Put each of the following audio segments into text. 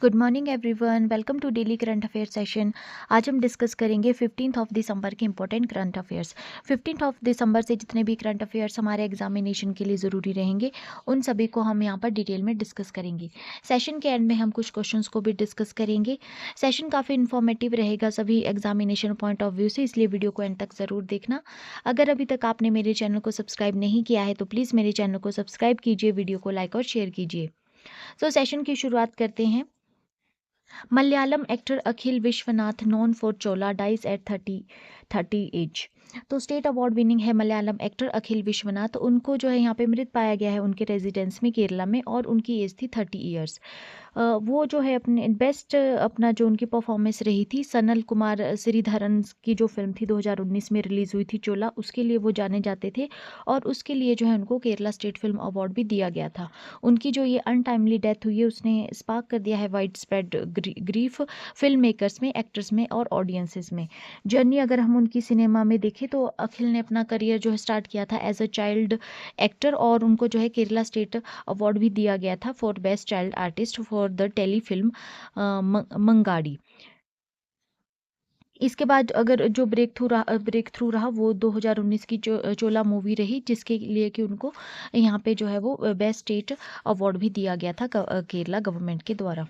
Good morning everyone, welcome to daily current affair session. आज हम discuss करेंगे 15 of December के important current affairs. 15 of December से जितने भी करंट अफेयर्स हमारे एग्जामिनेशन के लिए ज़रूरी रहेंगे उन सभी को हम यहाँ पर डिटेल में डिस्कस करेंगे। सेशन के एंड में हम कुछ क्वेश्चंस को भी डिस्कस करेंगे। सेशन काफ़ी इन्फॉर्मेटिव रहेगा सभी एग्जामिनेशन पॉइंट ऑफ व्यू से, इसलिए वीडियो को एंड तक ज़रूर देखना। अगर अभी तक आपने मेरे चैनल को सब्सक्राइब नहीं किया है तो प्लीज़ मेरे चैनल को सब्सक्राइब कीजिए, वीडियो को लाइक और शेयर कीजिए। सेशन की शुरुआत करते हैं। Malayalam actor Akhil Vishwanath known for Chola dies at 30 age. तो स्टेट अवार्ड विनिंग है मलयालम एक्टर अखिल विश्वनाथ, उनको जो है यहाँ पे मृत पाया गया है उनके रेजिडेंस में केरला में, और उनकी एज थी 30 ईयर्स। वो जो है अपने बेस्ट अपना जो उनकी परफॉर्मेंस रही थी सनल कुमार श्रीधरन की जो फिल्म थी 2019 में रिलीज हुई थी चोला, उसके लिए वो जाने जाते थे और उसके लिए जो है उनको केरला स्टेट फिल्म अवार्ड भी दिया गया था। उनकी जो ये अनटाइमली डेथ हुई है उसने स्पार्क कर दिया है wide spread grief film makers में, एक्टर्स में और ऑडियंसेस में। जर्नी अगर हम उनकी सिनेमा में देखें तो अखिल ने अपना करियर जो है स्टार्ट किया था एज अ चाइल्ड एक्टर, और उनको जो है केरला स्टेट अवार्ड भी दिया गया था for best child artist for the telefilm Mangadi. इसके बाद अगर जो ब्रेक थ्रू रहा वो 2019 की चोला मूवी रही, जिसके लिए कि उनको यहाँ पे जो है वो बेस्ट स्टेट अवार्ड भी दिया गया था केरला गवर्नमेंट के द्वारा।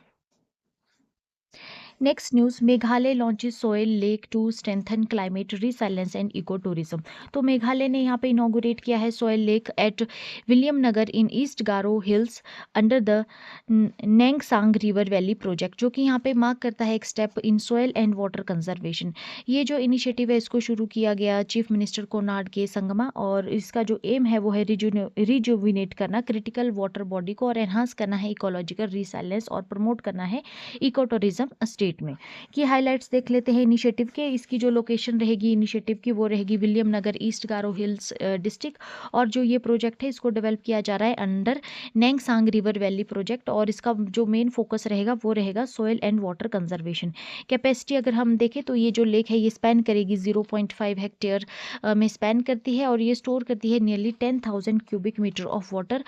Next news, Meghalaya launches soil lake to strengthen climate resilience and eco tourism. तो मेघालय ने यहाँ पे इनॉग्रेट किया है soil lake at Williamnagar in east Garo hills under the Nengsang river valley project, जो कि यहाँ पे मार्क करता है एक step in soil and water conservation. ये जो इनिशिएटिव है इसको शुरू किया गया चीफ मिनिस्टर कोनार्ड के संगमा, और इसका जो एम है वो है रिजुविनेट करना क्रिटिकल वाटर बॉडी को और एनहांस करना है इकोलॉजिकल रिसाइलेंस और प्रमोट करना है इको टूरिज्म स्टेट में। की हाइलाइट्स देख लेते हैं इनिशिएटिव के। इसकी जो लोकेशन रहेगी इनिशिएटिव की वो रहेगी विलियम नगर ईस्ट गारो हिल्स डिस्ट्रिक्ट, और जो ये प्रोजेक्ट है इसको डेवलप किया जा रहा है अंडर नेंगसांग रिवर वैली प्रोजेक्ट, और इसका जो मेन फोकस रहेगा वो रहेगा soil and water conservation. Capacity अगर हम देखें तो ये जो लेक है ये स्पैन करेगी 0.5 हेक्टेयर में स्पैन करती है, और ये स्टोर करती है nearly 10,000 cubic metre of water,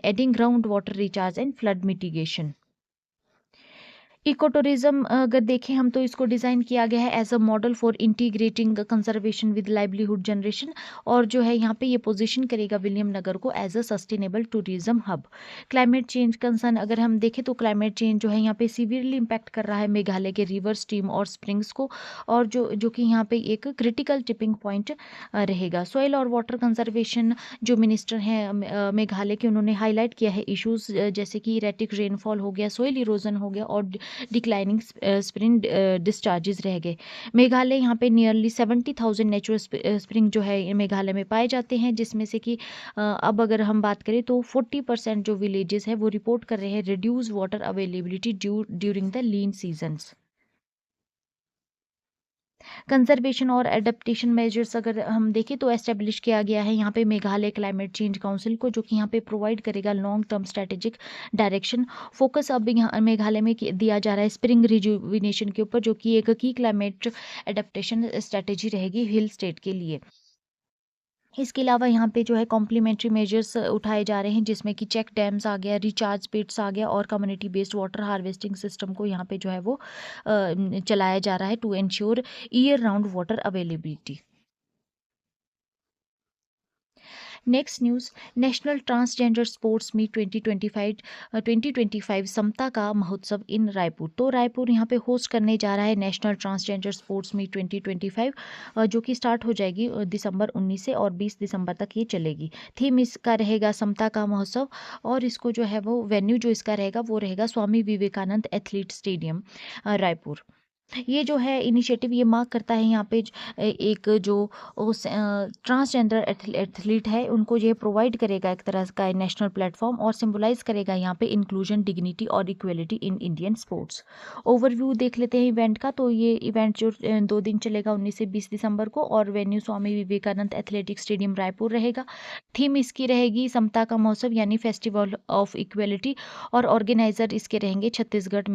adding ground water recharge and flood mitigation. Eco tourism अगर देखें हम तो इसको डिज़ाइन किया गया है as a model for integrating conservation with livelihood generation, और जो है यहाँ पे ये पोजीशन करेगा विलियम नगर को as a sustainable tourism hub. Climate change concern अगर हम देखें तो क्लाइमेट चेंज जो है यहाँ पे सीवियरली इम्पैक्ट कर रहा है मेघालय के रिवर स्ट्रीम और स्प्रिंग्स को, और जो कि यहाँ पे एक क्रिटिकल टिपिंग पॉइंट रहेगा। सॉइल और वाटर कंजर्वेशन जो मिनिस्टर हैं मेघालय के, उन्होंने हाईलाइट किया है इश्यूज जैसे कि इरेटिक रेनफॉल हो गया, सॉइल इरोजन हो गया और डिक्लाइनिंग स्प्रिंग डिस्चार्जेस रह गए। मेघालय यहाँ पे नियरली 70,000 नेचुरल स्प्रिंग जो है मेघालय में पाए जाते हैं, जिसमें से कि अब अगर हम बात करें तो 40% जो विलेजेस है वो रिपोर्ट कर रहे हैं reduce water availability during the lean seasons. Conservation और एडेप्टेशन मेजर्स अगर हम देखें तो एस्टेब्लिश किया गया है यहाँ पे मेघालय क्लाइमेट चेंज काउंसिल को, जो कि यहाँ पे प्रोवाइड करेगा long term strategic direction. Focus अब यहाँ मेघालय में दिया जा रहा है स्प्रिंग रिजुविनेशन के ऊपर, जो कि एक की क्लाइमेट एडेप्टेशन स्ट्रेटेजी रहेगी हिल स्टेट के लिए। इसके अलावा यहाँ पे जो है कॉम्प्लीमेंट्री मेजर्स उठाए जा रहे हैं, जिसमें कि चेक डैम्स आ गया, रिचार्ज पिट्स आ गया, और community based water harvesting system को यहाँ पे जो है वो चलाया जा रहा है to ensure year round water availability. Next news, national transgender sports meet 2025 समता का महोत्सव इन रायपुर। तो रायपुर यहाँ पे होस्ट करने जा रहा है नेशनल ट्रांसजेंडर स्पोर्ट्स मीट 2025, जो कि स्टार्ट हो जाएगी दिसंबर 19 से और 20 दिसंबर तक ये चलेगी। थीम इसका रहेगा समता का महोत्सव, और इसको जो है वो वेन्यू जो इसका रहेगा वो रहेगा स्वामी विवेकानंद एथलीट स्टेडियम रायपुर। ये जो है इनिशिएटिव ये मार्क करता है यहाँ पे एक जो ट्रांसजेंडर एथलीट है उनको ये प्रोवाइड करेगा एक तरह का नेशनल प्लेटफॉर्म, और सिंबलाइज करेगा यहाँ पे इंक्लूजन, डिग्निटी और equality in Indian sports. Overview देख लेते हैं इवेंट का। तो ये इवेंट जो 2 दिन चलेगा 19 से 20 दिसंबर को, और वेन्यू स्वामी विवेकानंद एथलेटिक स्टेडियम रायपुर रहेगा। थीम इसकी रहेगी समता का महोत्सव यानी फेस्टिवल ऑफ इक्वलिटी, और ऑर्गेनाइजर इसके रहेंगे छत्तीसगढ़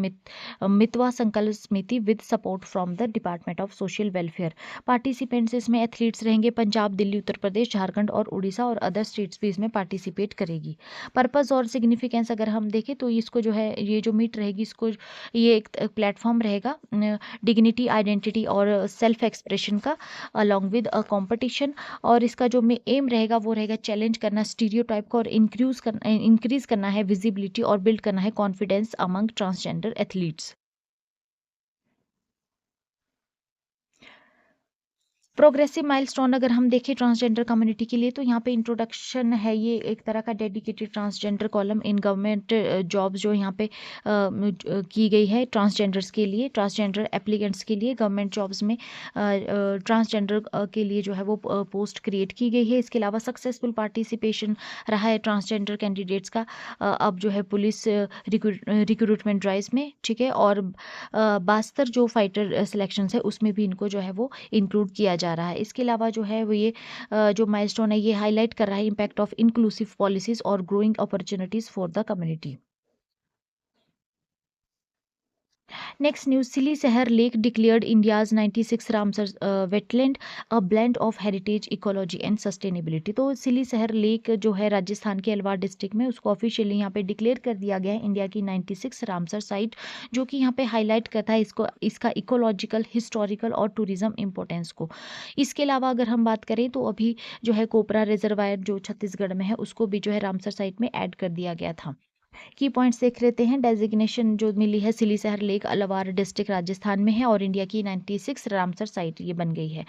मितवा संकल्प समिति with support from the department of social welfare. Participants इसमें एथलीट्स रहेंगे पंजाब, दिल्ली, उत्तर प्रदेश, झारखंड और उड़ीसा, और अदर स्टेट्स भी इसमें पार्टिसिपेट करेगी। पर्पस और सिग्निफिकेंस अगर हम देखें तो इसको जो है ये जो मीट रहेगी इसको ये एक प्लेटफॉर्म रहेगा डिग्निटी, आइडेंटिटी और सेल्फ एक्सप्रेशन का अलॉन्ग विद अ कंपटीशन। और इसका जो एम रहेगा वो रहेगा चैलेंज करना स्टीरियोटाइप को और इंक्रीज करना है विजिबिलिटी और बिल्ड करना है confidence among transgender athletes. Progressive milestone अगर हम देखें ट्रांसजेंडर कम्युनिटी के लिए तो यहाँ पे इंट्रोडक्शन है, ये एक तरह का dedicated transgender column in government jobs जो यहाँ पे की गई है ट्रांसजेंडर्स के लिए, ट्रांसजेंडर एप्लीकेंट्स के लिए गवर्नमेंट जॉब्स में ट्रांसजेंडर के लिए जो है वो पोस्ट क्रिएट की गई है। इसके अलावा सक्सेसफुल पार्टिसिपेशन रहा है ट्रांसजेंडर कैंडिडेट्स का अब जो है पुलिस रिक्रूटमेंट ड्राइव्स में, ठीक है, और बास्तर जो फाइटर सिलेक्शन है उसमें भी इनको जो है वो इंक्लूड किया जा रहा है। इसके अलावा जो है वो ये जो माइलस्टोन है ये हाईलाइट कर रहा है इम्पैक्ट ऑफ इंक्लूसिव पॉलिसीज और growing opportunities for the community. Next news, Siliserh lake declared India's 96 Ramsar wetland a blend of heritage ecology and sustainability. तो सिली शहर लेक जो है राजस्थान के अलवार डिस्ट्रिक्ट में उसको ऑफिशियली यहाँ पे डिक्लेयर कर दिया गया है इंडिया की 96 रामसर साइट, जो कि यहाँ पे हाईलाइट करता है इसको इसका इकोलॉजिकल, हिस्टोरिकल और टूरिज्म इंपॉर्टेंस को। इसके अलावा अगर हम बात करें तो अभी जो है कोपरा रिजर्वायर जो छत्तीसगढ़ में है उसको भी जो है रामसर साइट में ऐड कर दिया गया था। की पॉइंट्स देख लेते हैं। डेजिग्नेशन जो मिली है सिली शहर लेक अलवार डिस्ट्रिक्ट राजस्थान में है और इंडिया की 96 रामसर साइट ये बन गई है।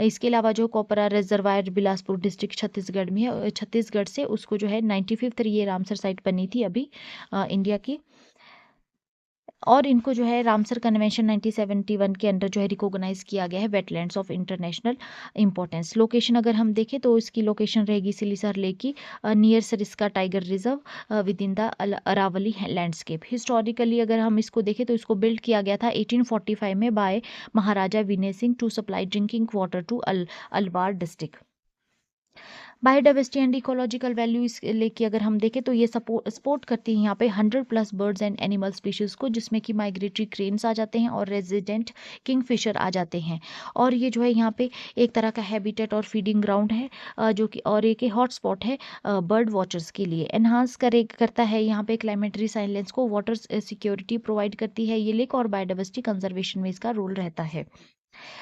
इसके अलावा जो कोपरा रिजर्वायर बिलासपुर डिस्ट्रिक्ट छत्तीसगढ़ में है, छत्तीसगढ़ से उसको जो है 95th ये रामसर साइट बनी थी अभी इंडिया की, और इनको जो है रामसर कन्वेंशन 1971 के अंडर जो है रिकॉग्नाइज किया गया है wetlands of international importance. Location अगर हम देखें तो इसकी लोकेशन रहेगी सिलीसर लेक की near Sariska tiger reserve within the Aravalli landscape. Historically अगर हम इसको देखें तो इसको बिल्ड किया गया था 1845 में by Maharaja Vinay Singh to supply drinking water to Alwar district. Biodiversity and ecological value इस लेक की अगर हम देखें तो ये सपोर्ट करती है यहाँ पे 100+ बर्ड्स एंड एनिमल स्पीशीज को, जिसमें कि माइग्रेटरी क्रेन्स आ जाते हैं और रेजिडेंट किंगफिशर आ जाते हैं। और ये जो है यहाँ पे एक तरह का हैबिटेट और फीडिंग ग्राउंड है जो कि और एक हॉटस्पॉट है बर्ड वॉचर्स के लिए। एनहांस करता है यहाँ पे क्लाइमेटरी साइलेंस को, वाटर सिक्योरिटी प्रोवाइड करती है ये लेक, और बायोडाइवर्सिटी कंजर्वेशन में इसका रोल रहता है।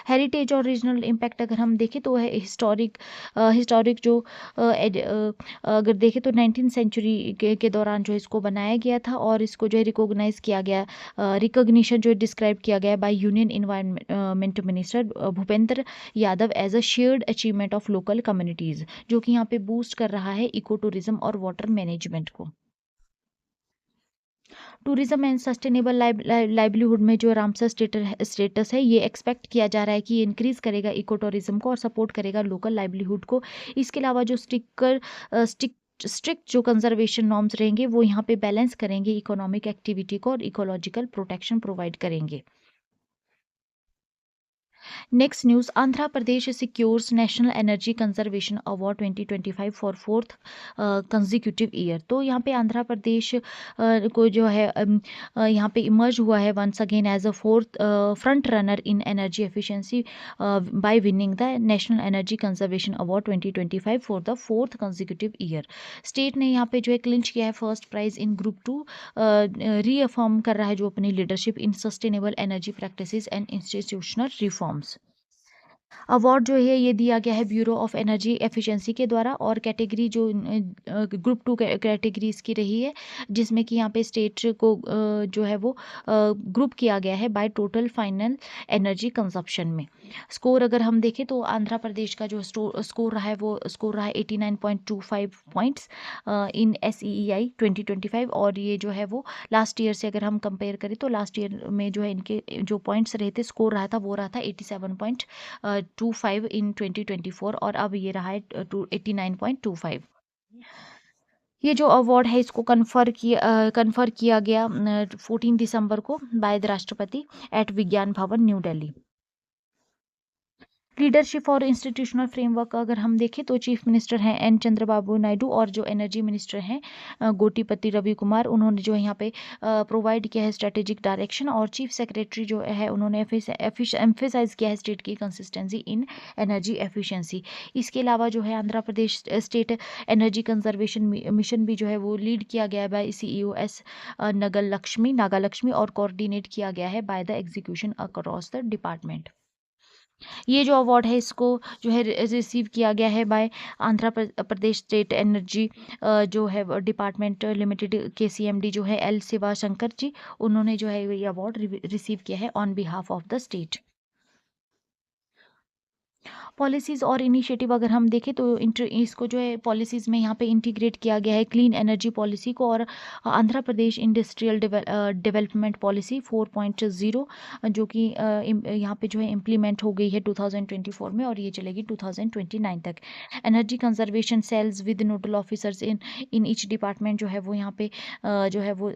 हेरिटेज और रीजनल इम्पैक्ट अगर हम देखें तो है हिस्टोरिक जो अगर देखें तो 19th सेंचुरी के दौरान जो इसको बनाया गया था और इसको जो है रिकॉग्नाइज किया गया, रिकॉग्निशन जो डिस्क्राइब किया गया by union environment minister Bhupender Yadav as a shared achievement of local communities, जो कि यहाँ पे बूस्ट कर रहा है इको टूरिज्म और वाटर मैनेजमेंट को। टूरिज्म एंड सस्टेनेबल लाइवलीहुड में जो रामसर स्टेटस है ये एक्सपेक्ट किया जा रहा है कि ये इंक्रीज करेगा इको टूरिज्म को और सपोर्ट करेगा लोकल लाइवलीहुड को। इसके अलावा जो स्ट्रिक्ट जो कंजर्वेशन नॉर्म्स रहेंगे वो यहाँ पे बैलेंस करेंगे इकोनॉमिक एक्टिविटी को और इकोलॉजिकल प्रोटेक्शन प्रोवाइड करेंगे। Next news, Andhra Pradesh secures national energy conservation award 2025 for fourth consecutive year. तो यहाँ पे आंध्र प्रदेश को जो है यहाँ पे इमर्ज हुआ है once again as a fourth front runner in energy efficiency by winning the national energy conservation award 2025 for the fourth consecutive year. State ने यहाँ पे जो है क्लिंच किया है first prize in group 2, reaffirm कर रहा है जो अपनी leadership in sustainable energy practices and institutional reforms. Award जो है ये दिया गया है ब्यूरो ऑफ एनर्जी एफिशिएंसी के द्वारा, और कैटेगरी जो ग्रुप 2 कैटेगरी इसकी रही है, जिसमें कि यहाँ पे स्टेट को जो है वो ग्रुप किया गया है by total final energy consumption में। स्कोर अगर हम देखें तो आंध्र प्रदेश का जो स्कोर रहा है वो स्कोर रहा है 89.25 पॉइंट्स इन SEEI 2025, और ये जो है वो लास्ट ईयर से अगर हम कंपेयर करें तो लास्ट ईयर में जो है इनके जो पॉइंट्स रहे थे, स्कोर रहा था वो रहा था 87.25 इन 2024, और अब ये रहा है 89.25। ये जो अवार्ड है इसको कन्फर किया गया 14 दिसंबर को बाय द राष्ट्रपति एट विज्ञान भवन न्यू दिल्ली। लीडरशिप और इंस्टीट्यूशनल फ्रेमवर्क अगर हम देखें तो चीफ मिनिस्टर हैं एन चंद्रबाबू नायडू, और जो एनर्जी मिनिस्टर हैं गोटीपति रवि कुमार, उन्होंने जो है यहाँ पे प्रोवाइड किया है स्ट्रेटेजिक डायरेक्शन, और चीफ सेक्रेटरी जो है उन्होंने एम्फेसाइज किया है स्टेट की कंसिस्टेंसी इन एनर्जी एफिशिएंसी। इसके अलावा जो है Andhra Pradesh state energy conservation mission भी जो है वो लीड किया गया है बाय सीईओ एस नागालक्ष्मी, और कोऑर्डिनेट किया गया है by the execution across the department. ये जो अवार्ड है इसको जो है रिसीव किया गया है बाय प्रदेश स्टेट एनर्जी जो है डिपार्टमेंट लिमिटेड के सीएमडी जो है एल शिवा शंकर जी, उन्होंने जो है ये अवार्ड रिसीव किया है on behalf of the state. Policies और इनिशिएटिव अगर हम देखें तो इसको जो है पॉलिसीज़ में यहाँ पे इंटीग्रेट किया गया है क्लीन एनर्जी पॉलिसी को, और Andhra Pradesh industrial development policy 4.0 जो कि यहाँ पे जो है इम्प्लीमेंट हो गई है 2024 में, और ये चलेगी 2029 तक। Energy conservation cells with nodal officers in in each department जो है वो यहाँ पे जो है वो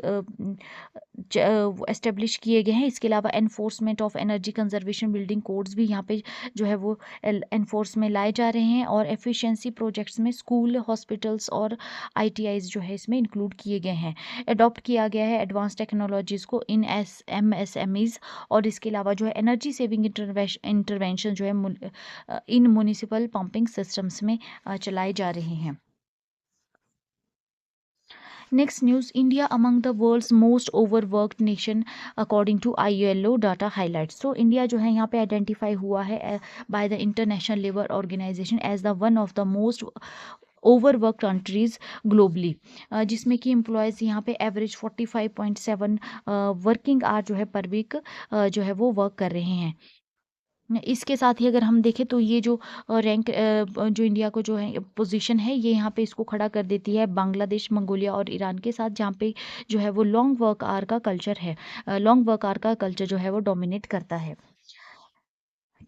एस्टेब्लिश किए गए हैं। इसके अलावा enforcement of energy conservation building codes भी यहाँ पे जो है वो एनफोर्स में लाए जा रहे हैं, और एफिशिएंसी प्रोजेक्ट्स में स्कूल, हॉस्पिटल्स और आईटीआईज जो है इसमें इंक्लूड किए गए हैं। अडॉप्ट किया गया है एडवांस टेक्नोलॉजीज़ को इन एमएसएमईज, और इसके अलावा जो है एनर्जी सेविंग इंटरवेंशन जो है इन म्यूनिसिपल पंपिंग सिस्टम्स में चलाए जा रहे हैं। Next news, India among the world's most overworked nation according to ILO data highlights. तो इंडिया जो है यहाँ पे आइडेंटिफाई हुआ है by the international labour organization as the one of the most overwork countries globally, जिसमें कि एम्प्लॉयज़ यहाँ पे एवरेज 45.7 वर्किंग आवर जो है पर वीक जो है वो वर्क कर रहे हैं। इसके साथ ही अगर हम देखें तो ये जो रैंक जो इंडिया को जो है पोजीशन है, ये यहाँ पे इसको खड़ा कर देती है बांग्लादेश, मंगोलिया और ईरान के साथ, जहाँ पे जो है वो लॉन्ग वर्क आवर का कल्चर है, लॉन्ग वर्क आवर का कल्चर जो है वो डोमिनेट करता है।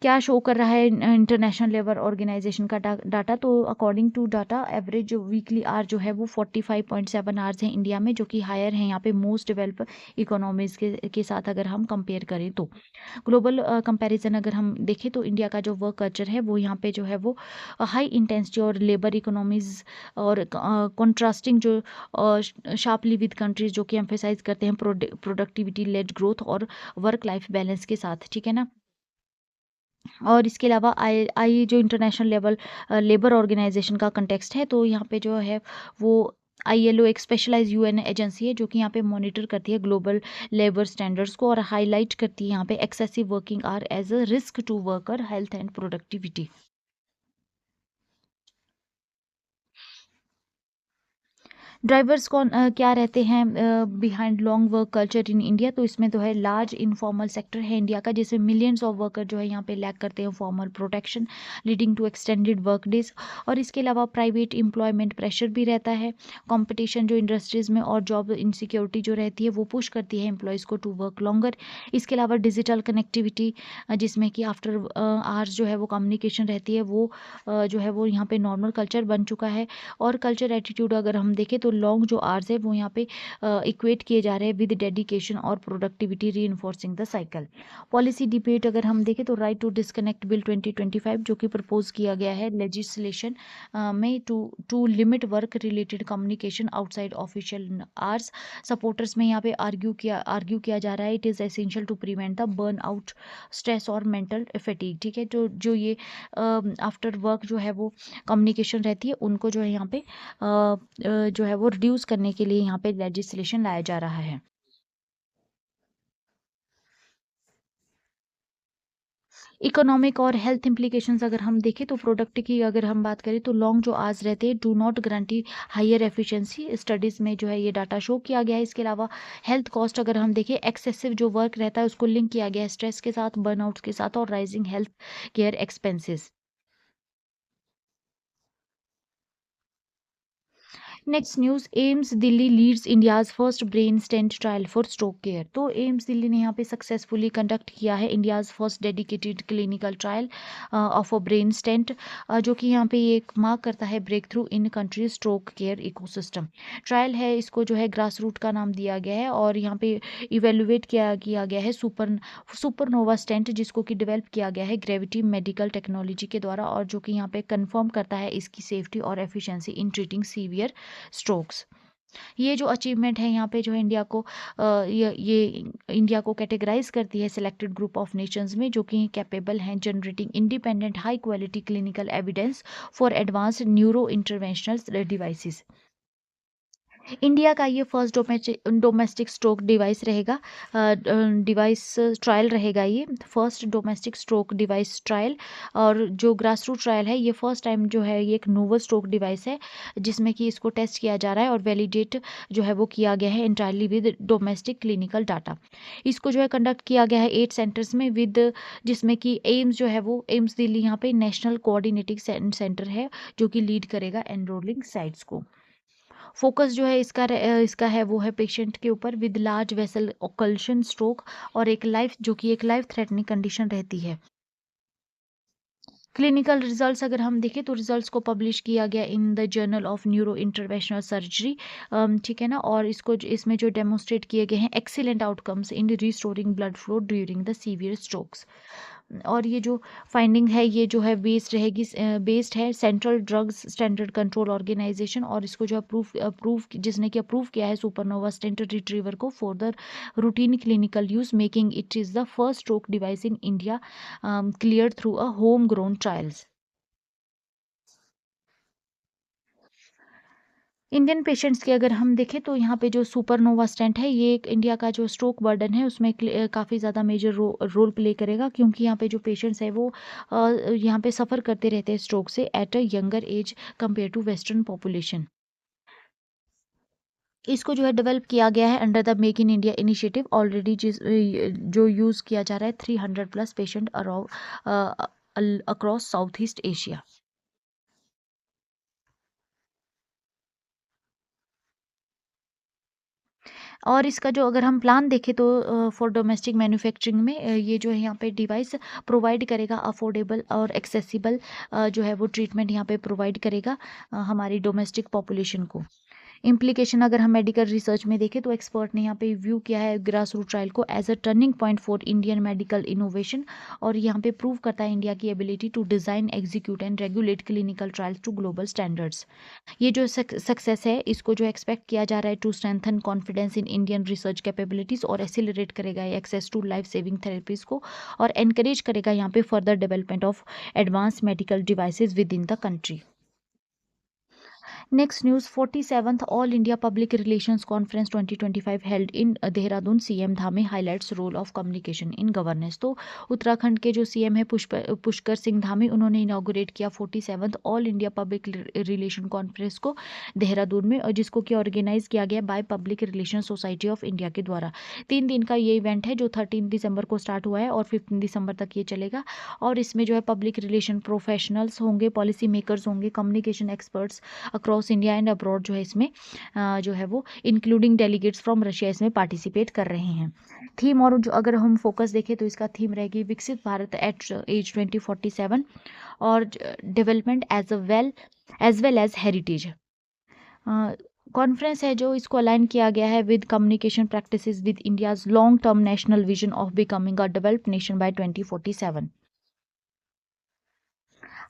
क्या शो कर रहा है इंटरनेशनल लेबर ऑर्गेनाइजेशन का डाटा, तो अकॉर्डिंग टू डाटा एवरेज जो वीकली आवर जो है वो 45.7 आवर्स हैं इंडिया में, जो कि हायर है यहाँ पे मोस्ट डेवलप इकोनॉमीज़ के साथ अगर हम कंपेयर करें तो। ग्लोबल कंपैरिजन अगर हम देखें तो इंडिया का जो वर्क कल्चर है वो यहाँ पे जो है वो हाई इंटेंसिटी और लेबर इकोनॉमीज़ और कॉन्ट्रास्टिंग जो शार्पली विद कंट्रीज जो कि एम्फेसाइज करते हैं प्रोडक्टिविटी लेड ग्रोथ और वर्क लाइफ बैलेंस के साथ, ठीक है ना। और इसके अलावा आई आई जो इंटरनेशनल लेबर ऑर्गेनाइजेशन का कंटेक्स्ट है, तो यहाँ पे जो है वो ILO एक स्पेशलाइज UN एजेंसी है जो कि यहाँ पे मॉनिटर करती है ग्लोबल लेबर स्टैंडर्ड्स को, और हाईलाइट करती है यहाँ पे excessive working hour as a risk to worker health and productivity. Drivers कौन क्या रहते हैं behind long work culture in India, तो इसमें तो है लार्ज इनफॉर्मल सेक्टर है इंडिया का, जिसमें मिलियंस ऑफ वर्कर जो है यहाँ पे लैक करते हैं formal protection leading to extended work days. और इसके अलावा प्राइवेट एम्प्लॉयमेंट प्रेशर भी रहता है, कंपटीशन जो इंडस्ट्रीज़ में और जॉब इनसिक्योरिटी जो रहती है वो पुश करती है एम्प्लॉयज़ को टू वर्क लॉन्गर। इसके अलावा डिजिटल कनेक्टिविटी जिसमें कि आफ्टर आवर्स जो है वो कम्युनिकेशन रहती है, वो जो है वो यहाँ पे नॉर्मल कल्चर बन चुका है। और कल्चर एटीट्यूड अगर हम देखें तो लॉन्ग जो आवर्स है वो यहाँ पे इक्वेट किए जा रहे हैं विद डेडिकेशन और प्रोडक्टिविटी री द साइकिल। पॉलिसी डिबेट अगर हम देखें तो राइट टू डिस्कनेक्ट बिल 2025 जो कि प्रपोज किया गया है लेजिस्लेशन में to limit work related communication outside official hours. Supporters में यहाँ पे आर्ग्यू किया जा रहा है it is essential to prevent the burnout, stress और मेंटल फैटिग, ठीक है। जो ये आफ्टर वर्क जो है वो कम्युनिकेशन रहती है उनको जो है यहाँ पे जो है वो रिड्यूस करने के लिए यहाँ पे लेजिस्लेशन लाया जा रहा है। इकोनॉमिक और हेल्थ इंप्लीकेशंस अगर हम देखें तो प्रोडक्ट की अगर हम बात करें तो लॉन्ग जो आवर्स रहते हैं do not guarantee higher efficiency, studies में जो है ये डाटा शो किया गया है। इसके अलावा हेल्थ कॉस्ट अगर हम देखें एक्सेसिव जो वर्क रहता है उसको लिंक किया गया है स्ट्रेस के साथ, बर्नआउट के साथ और rising health care expenses. Next news, AIIMS Delhi leads India's first brain stent trial for stroke care. तो एम्स दिल्ली ने यहाँ पे सक्सेसफुली कंडक्ट किया है India's first dedicated clinical trial of a brain stent, जो कि यहाँ पे ये एक मार्क करता है breakthrough in country stroke care ecosystem. Trial है, इसको जो है ग्रास रूट का नाम दिया गया है और यहाँ पे इवेलुएट किया गया है सुपरनोवा स्टेंट, जिसको कि डेवलप किया गया है ग्रेविटी मेडिकल टेक्नोलॉजी के द्वारा, और जो कि यहाँ पे कंफर्म करता है इसकी सेफ्टी और एफिशिएंसी इन ट्रीटिंग सीवियर स्ट्रोक्स। ये जो अचीवमेंट है यहाँ पे जो है इंडिया को ये इंडिया को कैटेगराइज करती है सिलेक्टेड ग्रुप ऑफ नेशंस में, जो कि कैपेबल हैं generating independent high quality clinical evidence for advanced neuro interventional devices. India का ये फर्स्ट डोमेस्टिक स्ट्रोक डिवाइस रहेगा, डिवाइस ट्रायल रहेगा, ये first domestic stroke device trial. और जो ग्रास रूट ट्रायल है, ये फर्स्ट टाइम जो है ये एक नोवल स्ट्रोक डिवाइस है, जिसमें कि इसको टेस्ट किया जा रहा है और वैलिडेट जो है वो किया गया है entirely with domestic clinical data. इसको जो है कंडक्ट किया गया है 8 सेंटर्स में विद, जिसमें कि एम्स जो है वो एम्स दिल्ली यहाँ पे नेशनल कोऑर्डिनेटिंग सेंटर है, जो कि लीड करेगा एनरोलिंग साइट्स को। फोकस जो है इसका है वो है पेशेंट के ऊपर with large vessel occlusion stroke, और एक लाइफ थ्रेटनिंग कंडीशन रहती है। क्लिनिकल रिजल्ट्स अगर हम देखें तो रिजल्ट्स को पब्लिश किया गया in the journal of neuro interventional surgery, ठीक है ना। और इसमें जो डेमोस्ट्रेट किए गए हैं excellent outcomes in restoring blood flow during the severe strokes. और ये जो फाइंडिंग है ये जो है बेस्ड है central drugs standard control organisation, और इसको जो अप्रूव जिसने कि अप्रूव किया है सुपरनोवा स्टेंट रिट्रीवर को for the routine clinical use, making it is the first stroke device in India clear through a home grown trials. Indian patients की अगर हम देखें तो यहाँ पे जो सुपरनोवा स्टेंट है ये एक इंडिया का जो स्ट्रोक बर्डन है उसमें काफ़ी ज़्यादा मेजर रोल प्ले करेगा, क्योंकि यहाँ पे जो पेशेंट्स है वो यहाँ पे सफ़र करते रहते हैं स्ट्रोक से at a younger age compare to western population. इसको जो है डेवलप किया गया है under the make in India initiative, already जो यूज़ किया जा रहा है 300+ patient across south east Asia. और इसका जो अगर हम प्लान देखें तो फॉर डोमेस्टिक मैन्युफैक्चरिंग में ये जो है यहाँ पे डिवाइस प्रोवाइड करेगा अफोर्डेबल और एक्सेसिबल जो है वो ट्रीटमेंट यहाँ पे प्रोवाइड करेगा हमारी डोमेस्टिक पॉपुलेशन को। इम्प्लीकेशन अगर हम मेडिकल रिसर्च में देखें तो एक्सपर्ट ने यहाँ पे व्यू किया है ग्रास रूट ट्रायल को as a turning point for Indian medical innovation, और यहाँ पे प्रूव करता है इंडिया की ability to design execute and regulate clinical trials to global standards. ये जो सक्सेस है इसको जो एक्सपेक्ट किया जा रहा है to strengthen confidence in Indian research capabilities, और एक्सेलरेट करेगा ये access to life saving therapies को, और एनकरेज करेगा यहाँ पे further development of advance medical devices within the country. Next news, 47th all India public relations conference 2025 held in Dehradun, CM Dhami highlights role of communication in governance. तो उत्तराखंड के जो CM है पुष्कर सिंह धामी, उन्होंने इनॉग्रेट किया 47th all India public relation conference को देहरादून में, और जिसको कि ऑर्गेनाइज किया गया by public relation society of India के द्वारा। 3 दिन का ये इवेंट है जो 13 दिसंबर को स्टार्ट हुआ है और 15 दिसंबर तक ये चलेगा। और इसमें जो है पब्लिक रिलेशन प्रोफेशनल्स होंगे, पॉलिसी मेकर्स होंगे, communication experts across India and abroad जो है इसमें जो है वो इंक्लूडिंग डेलीगेट्स फ्रॉम रशिया इसमें पार्टिसिपेट कर रहे हैं। थीम और जो अगर हम फोकस देखें तो इसका थीम रहेगी विकसित भारत एट एज 2047 और development as well as heritage. Conference है जो इसको अलाइन किया गया है with communication practices with India's long term national vision of becoming a developed nation by 2047।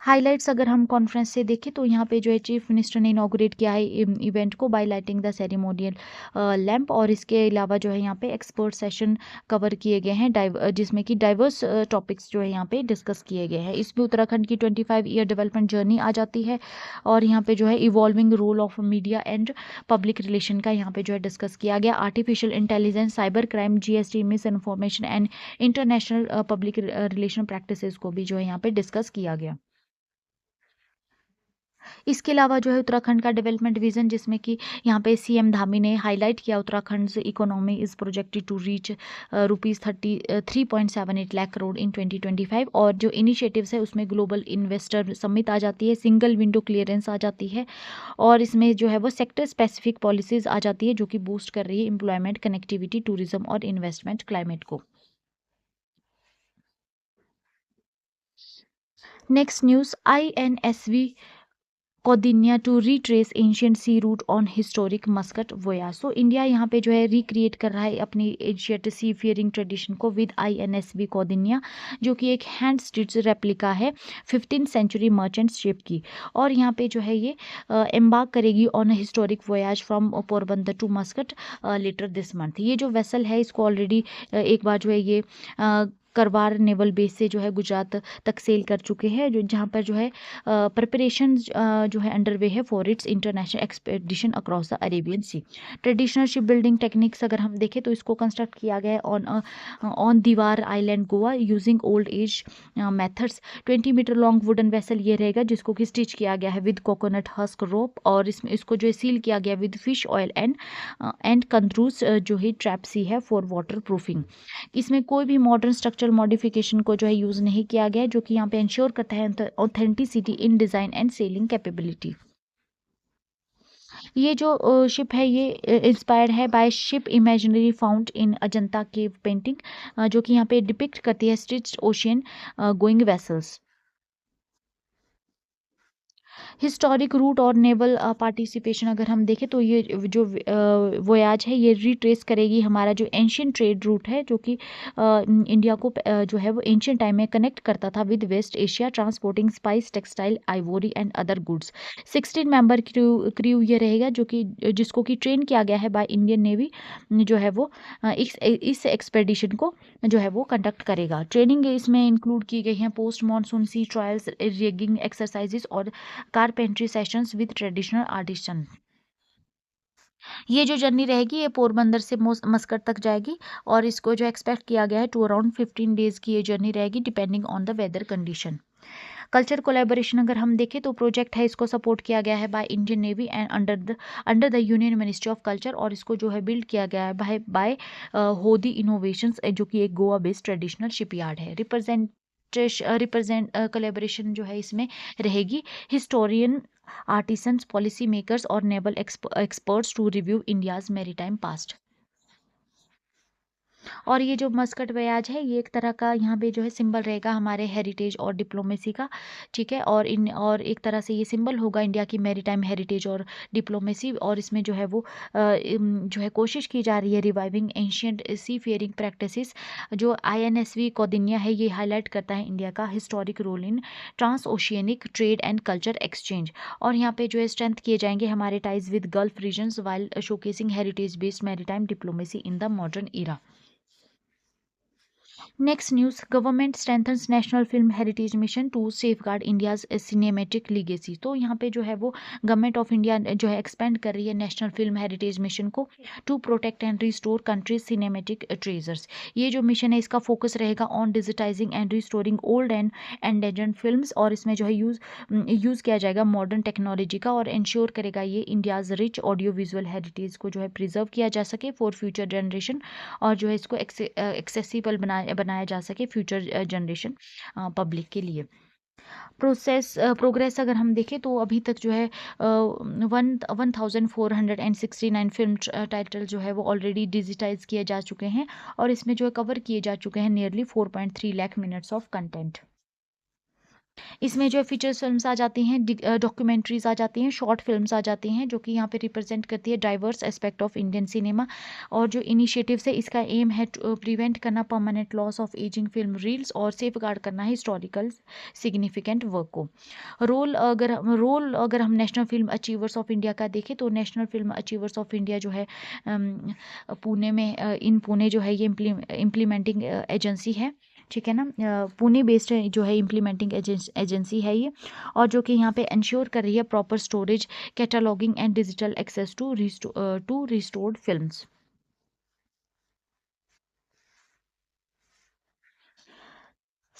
Highlights अगर हम कॉन्फ्रेंस से देखें तो यहाँ पे जो है चीफ मिनिस्टर ने इनॉग्रेट किया है इवेंट को by lighting the ceremonial lamp, और इसके अलावा जो है यहाँ पे एक्सपर्ट सेशन कवर किए गए हैं जिसमें कि डाइवर्स टॉपिक्स जो है यहाँ पे डिस्कस किए गए हैं। इसमें उत्तराखंड की 25 ईयर डेवलपमेंट जर्नी आ जाती है, और यहाँ पे जो है evolving role of media and public relation का यहाँ पे जो है डिस्कस किया गया। Artificial intelligence, cyber crime, GST, misinformation and international public relation practices को भी जो है यहाँ पे डिस्कस किया गया। इसके अलावा जो है उत्तराखंड का डेवलपमेंट विजन, जिसमें कि यहाँ पे सीएम धामी ने हाईलाइट किया Uttarakhand economy is projected to reach rupees 3.78 lakh crore in 2025। और जो इनिशिएटिव्स है उसमें ग्लोबल इन्वेस्टर समिट आ जाती है, सिंगल विंडो क्लियरेंस आ जाती है, और इसमें जो है वो सेक्टर स्पेसिफिक पॉलिसीज आ जाती है जो कि बूस्ट कर रही है एम्प्लॉयमेंट, कनेक्टिविटी, टूरिज्म और इन्वेस्टमेंट क्लाइमेट को। Next news, INSV Kaundinya to retrace ancient sea route on historic Muscat voyage. So India यहाँ पे जो है रिक्रिएट कर रहा है अपनी एंशियंट सी फेयरिंग ट्रेडिशन को विद INSV कौदिन्या, जो कि एक हैंड स्टिच रेप्लिका है 15th सेंचुरी मर्चेंट शिप की। और यहाँ पे जो है ये एम्बार्क करेगी on a historic voyage from Porbandar to Muscat later this month. ये जो वेसल है इसको ऑलरेडी एक बार जो है ये करवार नेवल बेस से जो है गुजरात तक सेल कर चुके हैं, जो जहाँ पर जो है प्रिपरेशन जो है अंडरवे है for its international expedition across the Arabian sea. Traditional ship building techniques अगर हम देखें तो इसको कंस्ट्रक्ट किया गया है on Divar island Goa using old age methods. 20 metre long wooden vessel ये रहेगा जिसको कि स्टिच किया गया है विद कोकोनट हस्क रोप, और इसमें इसको जो है सील किया गया विद फिश ऑयल एंड कंट्रूज जो है ट्रैप सी है फॉर वाटर प्रूफिंग। इसमें कोई भी मॉडर्न स्ट्रक्चरल मॉडिफिकेशन को जो है यूज़ नहीं किया गया है, जो कि यहाँ पे इंश्योर करता है authenticity in design and sailing capability. ये जो शिप है ये इंस्पायर्ड है by ship imagery found in Ajanta cave painting, जो कि यहाँ पे डिपिक्ट करती है stitched ocean going vessels. Historic route और नेवल पार्टिसिपेशन अगर हम देखें तो ये जो वोयाज है ये रिट्रेस करेगी हमारा जो एंशियंट ट्रेड रूट है, जो कि इंडिया को जो है वो एंशियंट टाइम में कनेक्ट करता था with west Asia, transporting spice, textile, ivory and other goods. 16 member crew ये रहेगा जो कि जिसको कि ट्रेन किया गया है बाय इंडियन नेवी, जो है वो इस एक्सपेडिशन को जो है वो कंडक्ट करेगा। ट्रेनिंग इसमें इंक्लूड की गई हैं पोस्ट मानसून सी ट्रायल्स, रिगिंग एक्सरसाइजेस और carpentry sessions with traditional artisan. ये जो जर्नी रहेगी ये पोरबंदर से मस्कट तक जाएगी, और इसको जो एक्सपेक्ट किया गया है टू अराउंड 15 डेज की ये जर्नी रहेगी depending on the weather condition. Culture collaboration अगर हम देखें तो प्रोजेक्ट है इसको सपोर्ट किया गया है by Indian navy and under the union ministry of culture, और इसको जो है बिल्ड किया गया है बाय होदी इनोवेशंस, जो कि एक गोवा बेस्ड ट्रेडिशनल शिपयार्ड है। रिप्रेजेंट कोलेबोरेशन जो है इसमें रहेगी हिस्टोरियन, आर्टिसंस, पॉलिसी मेकर्स और naval experts to review India's maritime past. और ये जो मस्कट वयाज है ये एक तरह का यहाँ पे जो है सिंबल रहेगा हमारे हेरिटेज और डिप्लोमेसी का, ठीक है। और एक तरह से ये सिंबल होगा इंडिया की मैरीटाइम हेरिटेज और डिप्लोमेसी, और इसमें जो है वो जो है कोशिश की जा रही है रिवाइविंग एंशियंट सी फेयरिंग प्रैक्टिसेस। जो INSV कौदिन्या है ये हाईलाइट करता है इंडिया का historic role in transoceanic trade and culture exchange, और यहाँ पे जो है स्ट्रेंथ किए जाएंगे हमारे ties with gulf regions while showcasing heritage based maritime diplomacy in the modern era. Next news, government strengthens national film heritage mission to safeguard India's cinematic legacy. तो यहाँ पे जो है वो गवर्नमेंट ऑफ इंडिया जो है एक्सपेंड कर रही है नेशनल फिल्म हेरिटेज मिशन को to protect and restore country's cinematic treasures. ये जो मिशन है इसका फोकस रहेगा on digitising and restoring old and endangered films, और इसमें जो है यूज़ किया जाएगा मॉडर्न टेक्नोलॉजी का, और इंश्योर करेगा ये India's rich audio visual heritage को जो है प्रिजर्व किया जा सके फॉर फ्यूचर जनरेशन, और जो है इसको एक्सेसिबल बनाया जा सके फ्यूचर जनरेशन पब्लिक के लिए। प्रोग्रेस अगर हम देखें तो अभी तक जो है 1469 फिल्म टाइटल जो है वो ऑलरेडी डिजिटाइज किए जा चुके हैं, और इसमें जो है कवर किए जा चुके हैं nearly 4.3 lakh minutes of content. इसमें जो फीचर्स फिल्म्स आ जाती हैं, डॉक्यूमेंट्रीज आ जाती हैं, शॉर्ट फिल्म्स आ जाती हैं, जो कि यहाँ पे रिप्रेजेंट करती है diverse aspect of Indian cinema. और जो इनिशिएटिव्स है इसका एम है प्रिवेंट करना permanent loss of ageing film reels और सेफ गार्ड करना हिस्टोरिकल सिग्निफिकेंट वर्क को। रोल अगर हम national film achievers of India का देखें तो national film achievers of India जो है पुणे में इन पुणे जो है ये इम्प्लीमेंटिंग एजेंसी है, ठीक है ना। पुणे बेस्ड जो है इम्प्लीमेंटिंग एजेंसी है ये, और जो कि यहाँ पे इंश्योर कर रही है proper storage, cataloguing and digital access to restored films.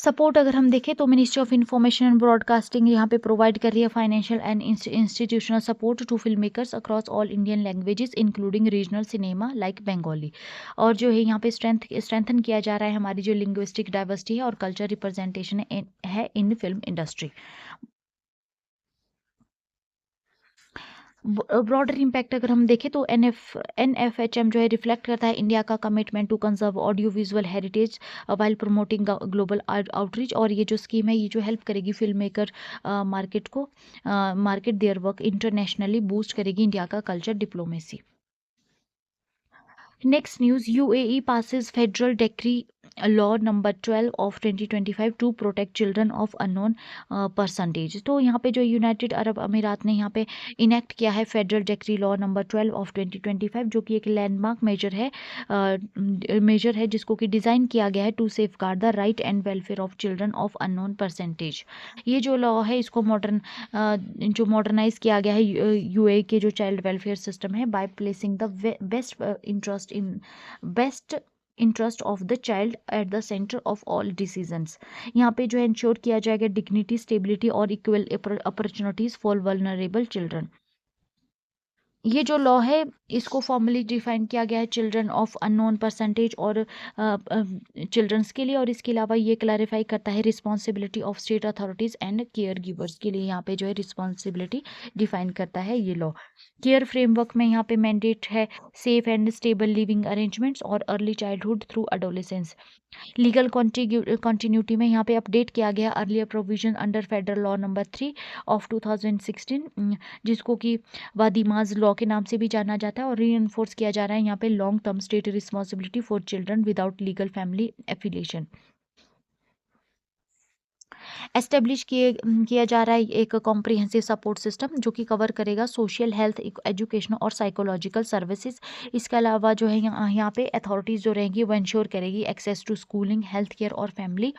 Support अगर हम देखें तो ministry of information and broadcasting यहाँ पे प्रोवाइड कर रही है financial and institutional support to film makers across all Indian languages including regional cinema like Bengali. और जो है यहाँ पे स्ट्रेंथन किया जा रहा है हमारी जो लिंग्विस्टिक डाइवर्सिटी है और कल्चर रिप्रेजेंटेशन है इन फिल्म इंडस्ट्री। ब्रॉडर इम्पैक्ट अगर हम देखें तो NFHM जो है रिफ्लेक्ट करता है इंडिया का commitment to conserve audio visual heritage while promoting global outreach. और ये जो स्कीम है ये जो हेल्प करेगी film maker market their work internationally, boost करेगी इंडिया का culture diplomacy. Next news, UAE passes federal decree law number 12 of 2025 to protect children of unknown percentage. तो यहाँ पे जो यूनाइटेड अरब अमीरात ने यहाँ पे इनेक्ट किया है federal decree law number 12 of 2025, जो कि एक लैंडमार्क मेजर है जिसको कि डिज़ाइन किया गया है to safeguard the right and welfare of children of unknown percentage. ये जो लॉ है इसको जो मॉडर्नाइज किया गया है UAE के जो चाइल्ड वेलफेयर सिस्टम है by placing the best interest of the child at the centre of all decisions. यहाँ पे जो है इंश्योर किया जाएगा डिग्निटी, स्टेबिलिटी और equal opportunities for vulnerable children. ये जो लॉ है इसको फॉर्मली डिफाइन किया गया है चिल्ड्रन ऑफ अननोन परसेंटेज और चिल्ड्रंस के लिए। और इसके अलावा ये क्लैरिफाई करता है responsibility of state authorities and care givers के लिए। यहाँ पे जो है रिस्पॉन्सिबिलिटी डिफाइन करता है ये लॉ। केयर फ्रेमवर्क में यहाँ पे मैंडेट है safe and stable living arrangements और early childhood through adolescence. Legal continuity में यहाँ पे अपडेट किया गया earlier provision under federal law number 3 of 2016, जिसको कि वादीमाज लॉ के नाम से भी जाना जाता है। और री एनफोर्स किया जा रहा है यहाँ पे long term state responsibility for children without legal family affiliation. Establish किया जा रहा है एक कॉम्प्रिहेंसिव सपोर्ट सिस्टम जो कि कवर करेगा सोशल, हेल्थ, एजुकेशन और साइकोलॉजिकल सर्विसेज। इसके अलावा जो है यहाँ पे अथॉरिटीज़ जो रहेंगी वो इंश्योर करेगी access to schooling, health care और फैमिली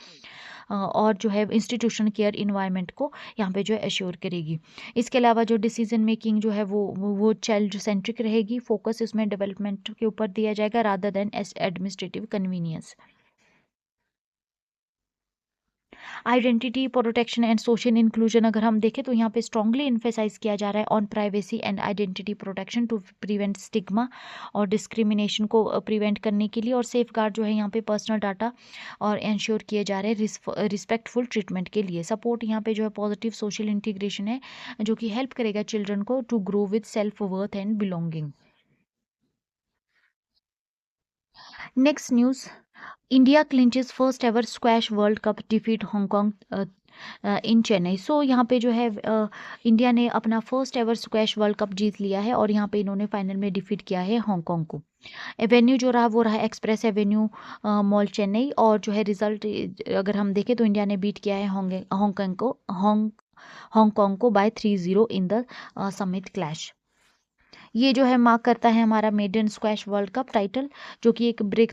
और जो है इंस्टीट्यूशन केयर इन्वायरमेंट को यहाँ पे जो है एश्योर करेगी। इसके अलावा जो डिसीजन मेकिंग जो है वो चाइल्ड सेंट्रिक रहेगी। फोकस इसमें डेवलपमेंट के ऊपर दिया जाएगा rather than administrative convenience. Identity protection and social inclusion अगर हम देखें तो यहाँ पे स्ट्रांगली इन्फेसाइज किया जा रहा है on privacy and identity protection to prevent stigma और डिस्क्रिमिनेशन को प्रिवेंट करने के लिए। और सेफ गार्ड जो है यहाँ पे पर्सनल डाटा और इंश्योर किए जा रहे हैं रिस्पेक्टफुल ट्रीटमेंट के लिए। सपोर्ट यहाँ पे जो है पॉजिटिव सोशल इंटीग्रेशन है जो कि हेल्प करेगा चिल्ड्रन को to grow with self worth and belonging. Next news, India clinches first ever squash world cup defeat Hong इन चेन्नई। सो यहाँ पे जो है इंडिया ने अपना first ever squash world cup जीत लिया है और यहाँ पे इन्होंने फाइनल में डिफीट किया है हांगकांग को। एवेन्यू जो रहा वो रहा एक्सप्रेस एवेन्यू मॉल चेन्नई। और जो है रिजल्ट अगर हम देखें तो इंडिया ने बीट किया है हांगकांग को by 3-0 in the summit clash. ये जो है मार्क करता है हमारा maiden squash world cup title, जो कि एक ब्रेक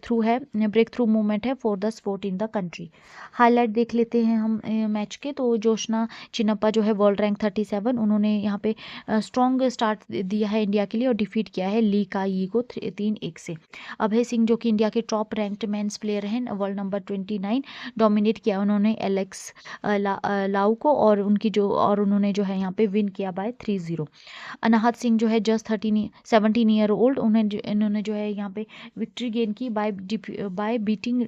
थ्रू मूवमेंट है for the sport in the country. Highlight देख लेते हैं हम मैच के। तो जोशना चिन्नप्पा जो है वर्ल्ड रैंक 37, उन्होंने यहाँ पे स्ट्रॉन्ग स्टार्ट दिया है इंडिया के लिए और डिफीट किया है ली का यी को 3-1 से। अभय सिंह जो कि इंडिया के टॉप रैंक्ड मेंस प्लेयर हैं, वर्ल्ड नंबर 29, डोमिनेट किया उन्होंने एलेक्स लाउ को और उन्होंने जो है यहाँ पे विन किया बाय 3-0। अनाहत सिंह जो है जस्ट 17 ईयर ओल्ड, इन्होंने जो है यहाँ पे विक्ट्री गेन की बाय बीटिंग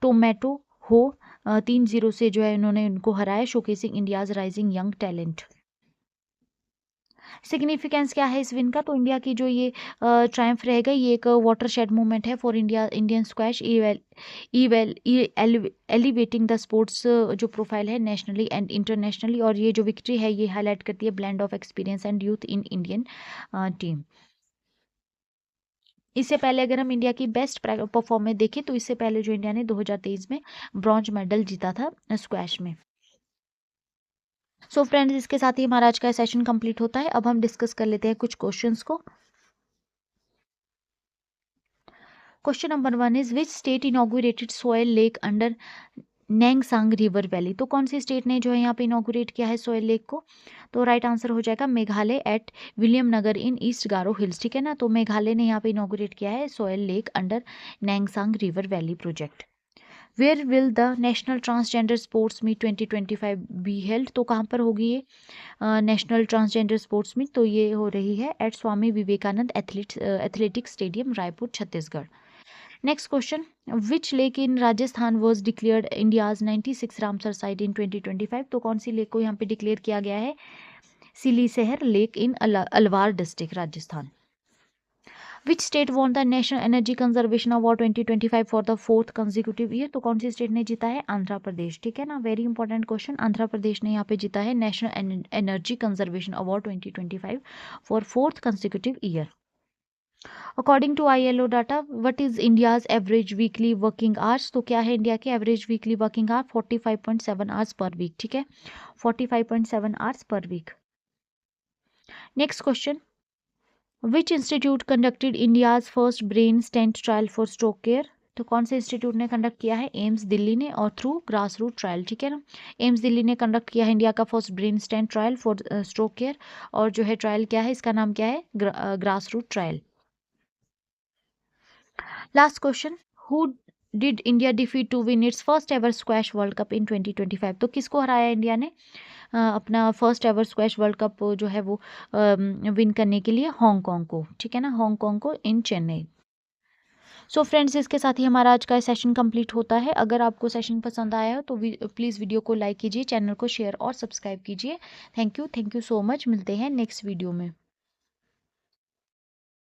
टोमेटो हो 3-0 से जो है इन्होंने उनको हराया, showcasing India's rising young talent. Significance क्या है इस विन का? तो इंडिया की जो ये ट्रायम्फ रहेगा ये एक वाटर शेड मूवमेंट है for Indian squash, elevating the sports जो प्रोफाइल है नेशनली एंड इंटरनेशनली। और ये जो विक्ट्री है ये हाईलाइट करती है blend of experience and youth in Indian team. इससे पहले अगर हम इंडिया की बेस्ट परफॉर्मेंस देखें तो इससे पहले जो इंडिया ने 2023 में ब्रॉन्ज मेडल जीता था स्क्वैश में। सो फ्रेंड्स, इसके साथ ही हमारा आज का सेशन कंप्लीट होता है। अब हम डिस्कस कर लेते हैं कुछ क्वेश्चंस को। Question number 1 is which state inaugurated soil lake under Nengsang river valley? तो कौन सी स्टेट ने जो है यहाँ पे इनॉग्रेट किया है सोयल लेक को? तो राइट आंसर हो जाएगा Meghalaya eight Williamnagar in east Garo hills. ठीक है ना, तो मेघालय ने यहाँ पे इनॉग्रेट किया है soil lake under Nengsang river valley project. Where will the national transgender sports meet 2025 be held, तो कहाँ पर होगी ये नेशनल ट्रांसजेंडर स्पोर्ट्स मीट, तो ये हो रही है at Swami Vivekananda athletic stadium Raipur Chhattisgarh. Next question, which lake in Rajasthan was declared India's 96 Ramsar site in 2025, तो कौन सी लेक को यहाँ पे डिक्लेयर किया गया है, Siliserh lake in Alwar district Rajasthan. Which state won the national energy conservation award 2025 for the 4th consecutive year, तो कौन सी स्टेट ने जीता है, आंध्र प्रदेश। ठीक है ना, very important question, Andhra Pradesh ने यहाँ पे जीता है national energy conservation award 2025 for 4th consecutive year. According to ILO data, what is India's average weekly working hours, तो क्या है इंडिया के average weekly working hour, 45.7 hours per week. ठीक है, 45.7 hours per week. Next question, which institute conducted India's first brain stent trial for stroke care, तो कौन से institute ने कंडक्ट किया है, एम्स दिल्ली ने, और थ्रू ग्रास रूट ट्रायल। ठीक है ना, एम्स दिल्ली ने कंडक्ट किया है इंडिया का first brain stent trial for stroke care, और जो है ट्रायल क्या है, इसका नाम क्या है, grass root trial. Last question, who did India defeat to win its first ever squash world cup in 2025, तो किसको हराया इंडिया ने अपना first ever squash world cup जो है वो विन करने के लिए, हांगकांग को। ठीक है ना, हांगकांग को इन चेन्नई। सो फ्रेंड्स, इसके साथ ही हमारा आज का सेशन कंप्लीट होता है। अगर आपको सेशन पसंद आया हो तो प्लीज़ वीडियो को लाइक कीजिए, चैनल को शेयर और सब्सक्राइब कीजिए। थैंक यू सो मच, मिलते हैं नेक्स्ट वीडियो में।